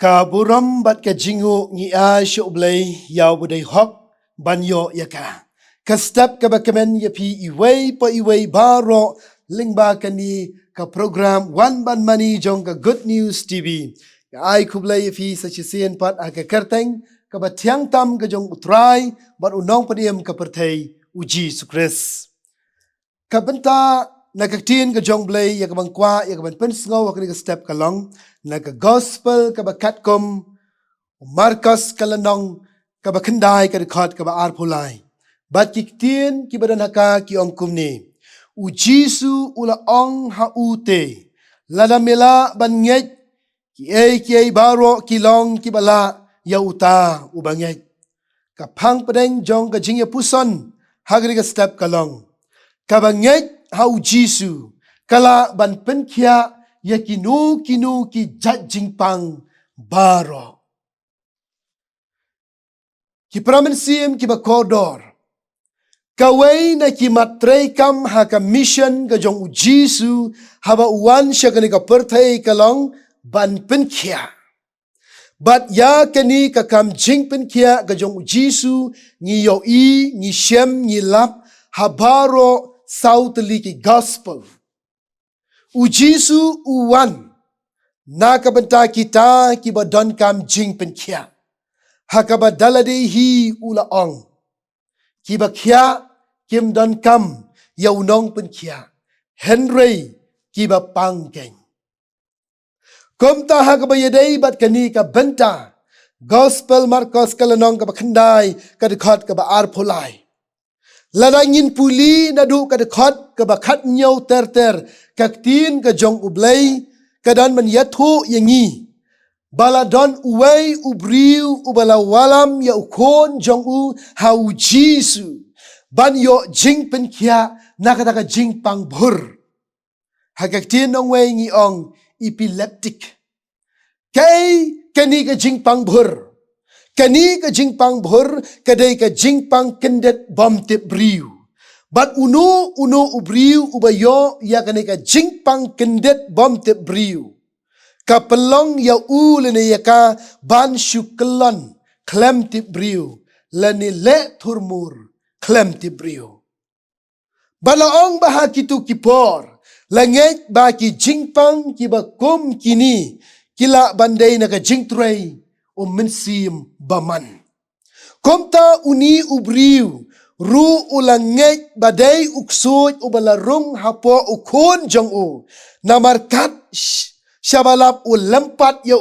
Ka buram bat ka jingu ngi a shoblay yaw budai hok banyo yaka. Ka step ka bakamen yapi iway pa iway baro lingba kani ka program One Ban Money jong ka Good News TV. Ka ay kublay yapi sa chisian pat ka kerteng ka batyang tam ka jong utray bat unong padiem ka pertay uji sukres. Ka benta nakaktin ka jong blay ya ka bangkwa ya ka ban pensngaw ka ka step ka long naka gospel ka bakatkom Marcos kalanong ka bakandai ka record ka ba arpulai bat kiktin ki badan haka ki ongkum ni u Jisu ula ong ha ute lada mela ban nget ki ai baro ki long ki bala ya uta ubanget ka pang padeng jong ka jingya puson hagri ka step kalong ka banget ha u Jisu kala ban penkia ya kinu ki judging pang baro. Ki pramensim ki bakodor. Kaway na ki matrey kam ha ka mission ka jong u Jisu haba uwan siya kani ka pertay kalong ban penkia. Bat ya kani ka kam jing penkia ka jong u Jisu ni yoi ni shem ni lap habaro sautli ki gospel. U Jisu uwan nakabenta kita kibadon kam jing penkia hakabadalade hi ula ong kibakya kim don kam yaunong penkia Henry kiba pangkeng komta hakabayadei bat kani ka benta gospel Marcos kalanong ka bakandai ka dekat ka ba arpolai ladangin puli nadu ka dekat ka bakat nyau ter kaktin ka jong ublay kadan man yathu yangi baladon uway ubriu ubala walam ya ukon jong u hau Jisu ban yo jing penkia nakataka jing pang bhur hakaktin nong way ngi ong epileptic kay kani ka jing pang bhur kani ka jing pang bhur kadai ka jing pang kendet bom tip briu bat uno ubriu ubayo ya kani ka jing pang kendet bom tip briu ka pelong ya lene ya ka ban syukelon klem tip briu lene le turmur klem tip briu balaong baha kitu kipor langit ba ki jing pang ki ba kum kini kila bandai na ka jing tray mensim baman komta uni ubriu ru ulangek badai uksud ubalarung hapo ukun jong u namarkat syabalap ulempat ya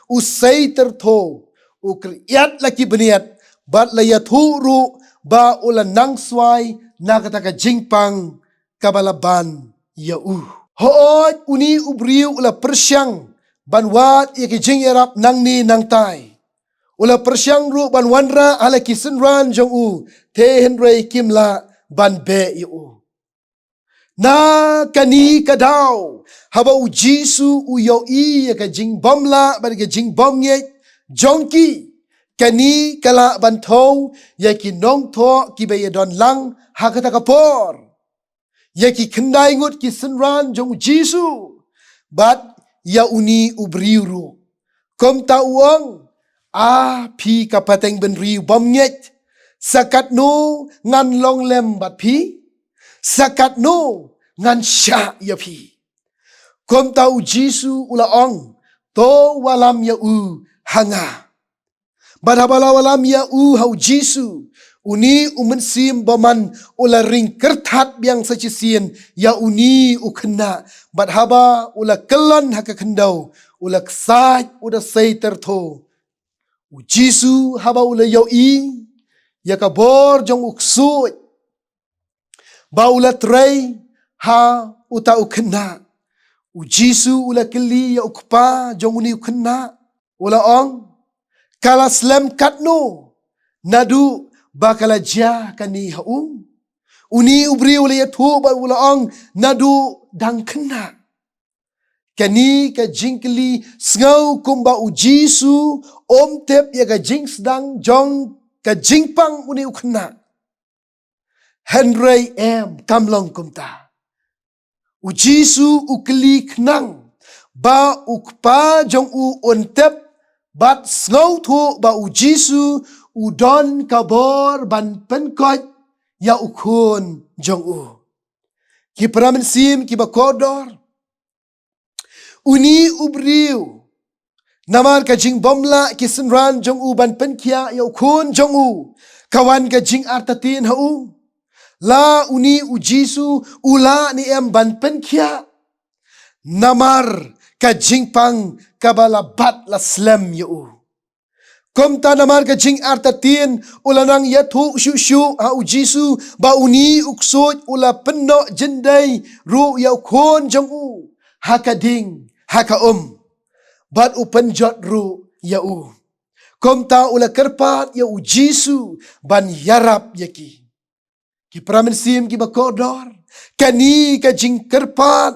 usai tertho ukriat laki beniat bat layathu ru ba ulanang swai nakataka jingpang kabalaban ya hoot uni ubriu ula persyang banwat ya kijing erap nang ni nang tai ula persyang ru ban wanra ala kisenran jong u te henry kimla ban be yu na kani kadau haba u Jisu u yo ya ka jing bomla ban ka jing bom ye jongki kani kala ban thau ya ki nong tho ki be don lang hakata kapor ya ki kendai ngut ki senran jong Jisu bat ya uni ubriuru kom ta uang pi kapateng ben riu bom nyet sakat no ngan long lem bat pi sakat no ngan sya ya pi kom ta u Jisu ula ong to walam ya hanga badabala walam ya hau Jisu uni umensim baman ula ring kertat biang sachisien ya uni ukena bat haba ula kelan haka kendau ula ksaj uda say tertho u Jisu haba ula yoi ya kabor jong uksud ba ula tray ha uta ukena u Jisu ula keli ya ukpa jong uni ukena ula ong kala slam katno nadu bakala ja kani haung uni ubri ula yathu ba ula ong nadu dang kena kani ka jingkli sngau kumba u Jisu tep ya ka jing sedang jong ka jingpang uni ukna Henry kamlong kumta u Jisu ukli knang ba ukpa jong u ontep bat ngau thu ba u Jisu udon kabor ban penkot ya ukun jong u. Ki pramen sim ki ba kodor. Uni ubriu. Namar ka jing bomla ki senran jong u ban penkia ya ukun jong u. Kawan ka jing artatin ha u. La uni u Jisu ula ni em ban penkia. Namar ka jing pang kabala bat la slam ya u. Kom ta namar ka jing artatin ulanang yathu shu ha u Jisu ba uni uksoj ula penno jendai ru ya ukun jong u. Hakading haka bat upenjot ru ya u. Kom ta ula kerpat ya u Jisu ban yarap yaki. Ki pramen sim ki bakodor. Kani ka jing kerpat.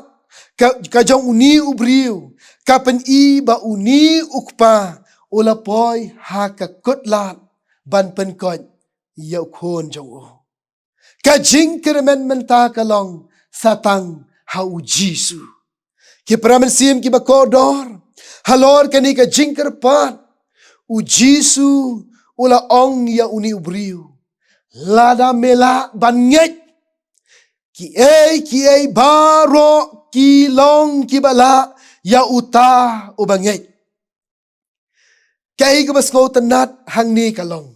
Ka jong uni ubriu. Kapen i ba uni ukpa. Ula poi haka kutlat ban penkot ya ukon jong u. Ka jing keremen menta kalong satang ha u Jisu. Ki pramen sim ki bakodor. Halor kani ka jing kerpat. U Jisu ula ong ya uni ubriu. Lada mela ban ngej. Ki ei baro ki long ki bala ya uta ubangej. Kai ka basko tanat hang ni kalong.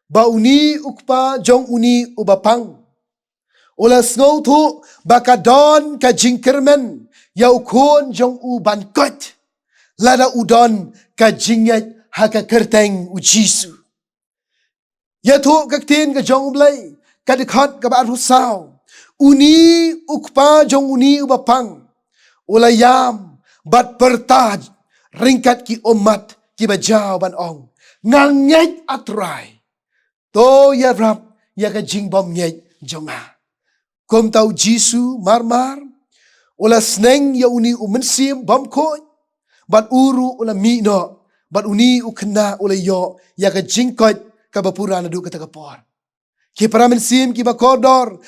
Ba uni ukpa jong uni ubapang. Ula snow thu bakadon ka jingkermen ya ukon jong u bankot. Lada udon ka jingej haka kerteng u Jisu. Ya thu kaktin ka jong ublay ka dikhat ka ba rusau. Uni ukpa jong uni ubapang. Ula yam bat pertaj ringkat ki umat ki bajaw ban ong. Ngangej atrai. To ya rap ya ka jingbom ngej jonga. Kom tau Jisu marmar. Ula sneng ya uni umensim bom koy. Bat uru ula mino. Bat uni ukena ula yo ya ka jingkot ka bapura na du ka takapor. Ki pramen sim ki bakodor.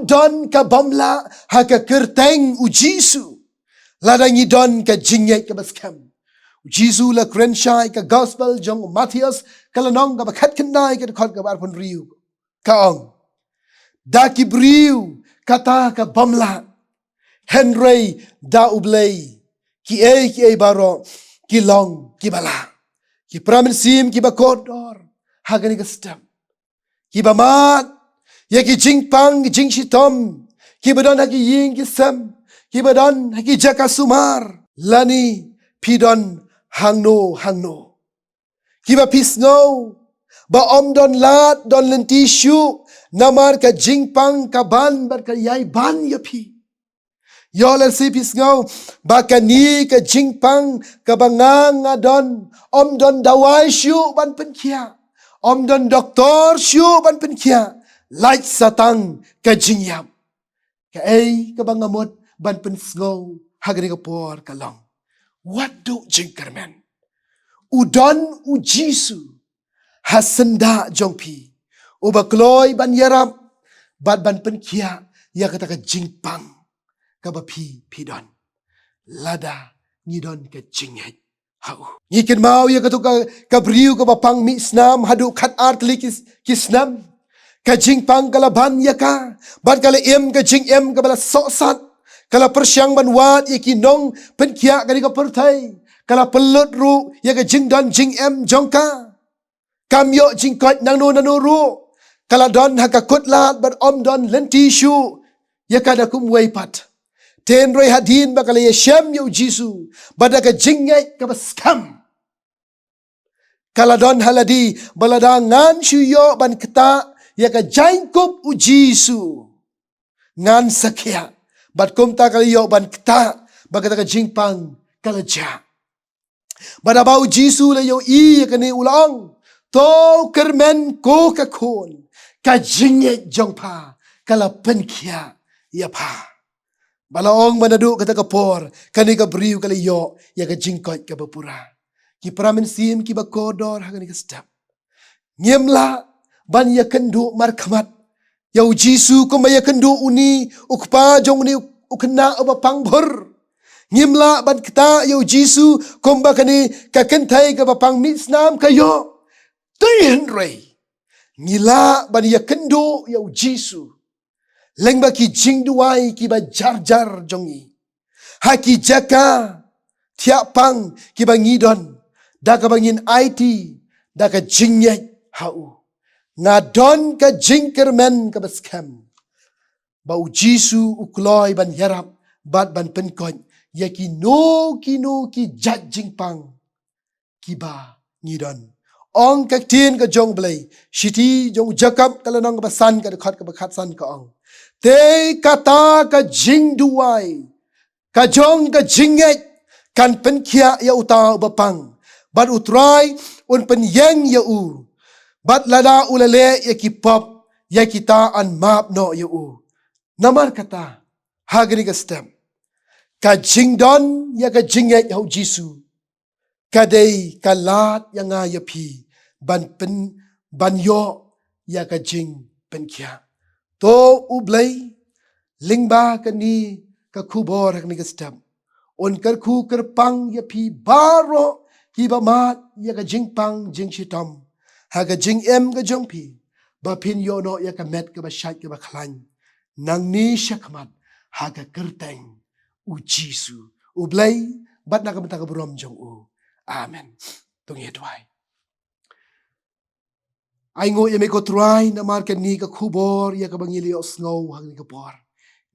Don ka bamla ha ka kerteng u Jisu. Ladang idon ka jingej ka baskam. Jisu la krenshai ka gospel jong Matthias kalanong ka bakhat kendai ka khot ka barpon riu kaong da ki briu kata ka bamla Henry da ublay ki ei baro ki long ki bala ki pramen sim ki bakodor hagani ka stam ki bamat ya ki jingpang ki jingshitom ki badon hagi ying ki sam ki badon hagi jakasumar lani pidon hangno. Kiba pisno. Ba don lat don lenti shu. Namar ka jingpang ka ban bar ka yai ban yapi. Yola si pisno. Ba ka ni ka jingpang ka bangang don. Don dawai shu ban penkia. Don doktor shu ban penkia. Light satang ka jingyam. Ka ka bangamot ban pensno. Hagani ka por ka long. What do jingkermen? Udon u Jisu hasenda jongpi. Ubakloy ban yarap bad ban penkia ya kata ka jingpang ka bapi pidon. Lada ngidon ka jinghet hau. Ngikin mau ya katu ka briu ka bapang mi snam hadu khat artli kisnam. Ka jingpang kalaban ya ka. Bad kala ka jing ka bala sosat. Kala persyang banwat ya kinong penkia kani ka pertai. Kala pelut ru ya ka jing don jing jongka. Kamyo jing kot nanu ru. Kala don haka kutlat ban don lenti shu. Ya ka dakum weipat. Ten roi hadin bakala ya shem ya Jisu. Bada ka jingai ka baskam. Kala don haladi baladangan shu yo ban keta ya ka jaingkup u Jisu. Ngan sakya. Bat kumta kaliyo ban kta bagata ka jingpang kalaja. Badabau Jisu la yo kani ulang to kermen ko kakon ka jinge jongpa kala penkia ya pa. Balaong manadu kata kapor kani ka briu kaliyo ya ka jingkot ka bapura. Ki pramen sim ki bakodor hagani ka step. Nyemla ban ya kendu markamat. Yau Jisu kumaya kendu uni ukpa jong uni ukena ubapang bor. Ngimla ban kita yo Jisu komba kani ka kentai ka bapang misnam kayo. Tuhan rei. Ngila ban ya kendo yo Jisu. Lengba ki jingduai ki ba jar jongi. Haki jaka tiapang ki ba ngidon. Da ka bangin IT da ka jingyek hau. Ngadon ka jingkermen ka baskem. Bau Jisu ukloi ban yarap bat ban penkon. Ya kino ki judging pang kiba ngidon. Ong kaktin ka jong blay. Shiti jong jakap kalanong ka basan ka dekat ka bakatsan ka ong. Te kata ka jing duai. Ka jong ka jingek. Kan penkia ya utau bapang. Bat utrai un penyeng ya u. Bat lada ulale ya kipop. Ya kita an map no ya u. Namar kata. Hagani ka stem. Ka jingdon ya ka jingek ya Jisu. Kadai kalat yang ngaya pi. Ban yo ya ka jing penkia. To ublay. Lingba ka ni ka kubor hagani ka stem. On karku kerpang ya pi baro. Kiba mat ya ka jing pang jing shitom. Haga jing em ka jong pi. Bapin yo no ya ka met ka ba syait ka ba klan. Nang ni syakmat. Haga kerteng. U Jisu. Ublay. Bat na ka mata ka berom jong u. Amen. Tung yedway. Ay ngo ya me ko try na mar ka ni ka kubor ya ka bangili o snow hang ni ka por.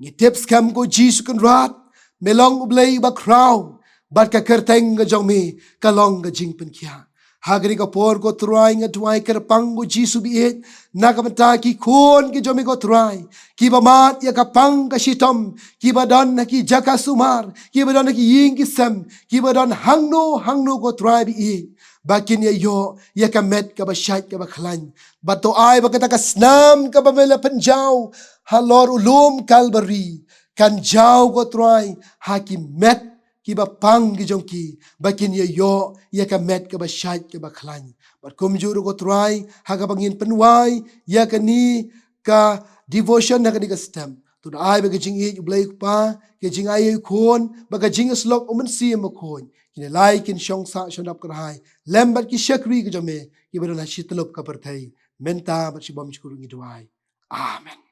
Ni tips kam ko Jisu kan rat. Melong ublay ba crown. Bat ka kerteng ka jong mi. Kalong ka jing penkia. Hagani ka por ko try nga tuay kerpang ko Jisu biit. Nakamata ki kon ki jong mi ko try. Kiba mat ya kapang ka shitom. Kiba don na ki jaka sumar. Kiba don na ki ying kisem. Kiba don hangno ko try biit. Bakin ya yo ya ka met ka ba syait ka ba klan. Bato ay bakata ka snam ka ba mela penjau. Halor ulum Calvary. Kan jau ko try. Haki met kiba pang ki jong ki. Bakin ya yo ya ka met ka ba syait ka ba klan. Bat kumjuro ko try. Haka bangin penwai. Ya ka ni ka devotion na ka ni ka stem. Tuna ay baga jing i ublay pa. Ka jing ay kon. Baga jing aslok uman siya makon. Kinalay kin syong sa syonap karahay. Lembat ki syakri ka jame. Kiba na sitalop ka pertay. Menta bat si bom chikuru ngiduay. Amen.